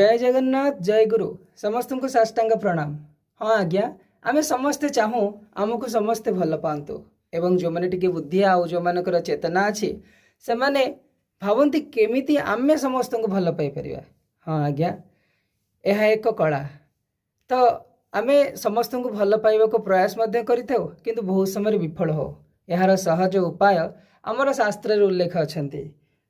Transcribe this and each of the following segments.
जय जगन्नाथ जय गुरु समस्त को साष्टांग प्रणाम। हाँ आज्ञा आमे समस्ते चाहूँ आमको समस्ते भल पातु एवं जो मैंने टी बुद्धि आउ जो मानकर चेतना अच्छी से मैंने भावती केमी आमे समस्त को भल पाई। हाँ आज्ञा यह एक कला तो आमे समस्त को भल पाइबा को प्रयास किंतु बहुत समय विफल हो यार सहज उपाय आमर शास्त्र उल्लेख अच्छा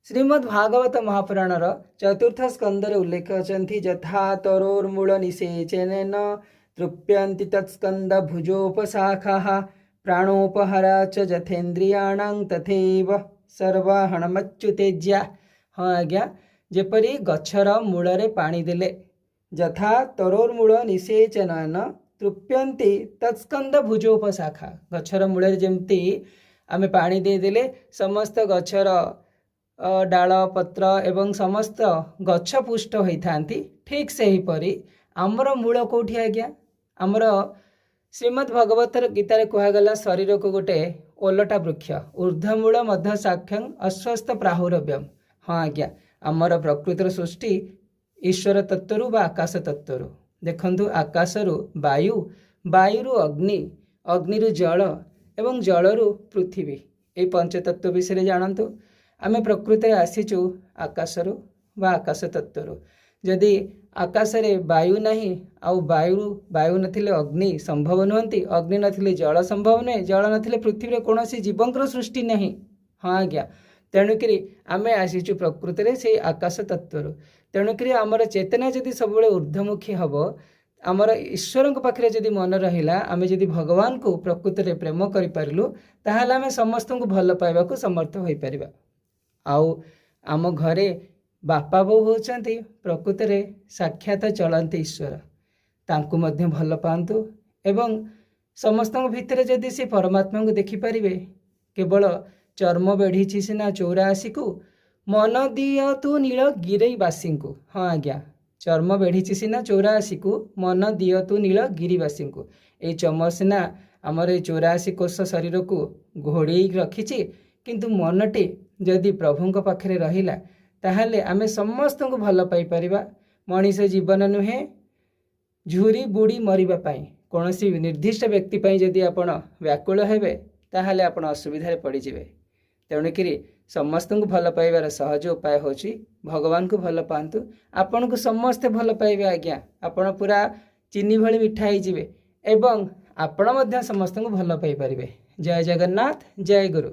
श्रीमद् भागवत महापुराणर चतुर्थ स्कंदर उल्लेख अच्छी यथा तरोर्मूल निषेचन तृप्यन्ति तत्स्कंद भुजोपशाखा प्राणोपहरा च जथेन्द्रियाणां तथैव सर्वाहणमच्युतेज्या। हाँ आज्ञा जेपरी गछर मूल पानी देले यथा तरोर्मूल निषेचन तृप्यन्ति तत्स्कंद भुजोपशाखा गछर मूल जमती आमे पानी देदेले समस्त गछर डाल पत्र एवं समस्त गछ पुष्ट होता ठीक से हीपरी आमर मूल कौटी आज्ञा आमर श्रीमद् भगवत गीतार कहगला शरीर को गोटे ओलटा वृक्ष ऊर्ध्वमूल मध्य साक्षं अस्वस्थ प्राहुरव्यम। हाँ आज्ञा आमर प्रकृतिर सृष्टि ईश्वर तत्व बा आकाश तत्व देखु आकाशरु वायु वायु अग्नि अग्नि जल एवं जलरू पृथ्वी ये पंचतत्व विषय जानतु आमे प्रकृति आसीचु आकाशरु बा आकाश तत्वरु जदि आकाश रे वायु नहीं आउ वायु वायु नथिले अग्नि संभव नुहंती अग्नि नथिले जल संभव नहीं जल नथिले पृथ्वी रे कोनोसी जीवंकर सृष्टि नहीं। हाँ आज्ञा तेणुकरी आमे आसीचु प्रकृति रे से आकाश तत्वरु तेणुकरी आमर चेतना जदि सब ऊर्ध्वमुखी हबो आमर ईश्वर पाखे जदि मन रहिला आमे जदि भगवान को प्रकृति रे प्रेम करि पारिलु ताहाले आमे समस्त को भल पाइबा को समर्थ होई परिबा। आउ आम घरे बापा बो होचंती प्रकृति रे साक्षात चलते ईश्वर तांकु मध्य भल पांतु एवं समस्त भितर जदि से परमात्मा को देखि पारिबे केवल चर्म बेढ़ी सीना 84 को मन दियतु नील गिरिवासी को। हाँ आज्ञा चर्म बेढ़ी सीना 84 को मन दियतु नील गिरिवासी को ये चम सीना आमर 84 कोष शरीर को घोड़े रखी किंतु मनटे जदि प्रभु पाखे रहिला ताहले आमे समस्त को भल पाई परिबा। मनीष जीवन नुहे झुरी बुड़ी मरिबा पाई कौन सी निर्दिष्ट व्यक्ति पाई जदि आपण व्याकुल हेबे ताहले आपण असुविधा पड़ जाए। तेणुकरी समस्त को भल पाइबार सहज उपाय होची भगवान को भल पांतु आपण को समस्ते भल पाइबे आज्ञा आपण पूरा चीनी भली मिठा होइजिबे एवं आपण मध्य समस्त को भल पाई परिबे। जय जगन्नाथ जय गुरु।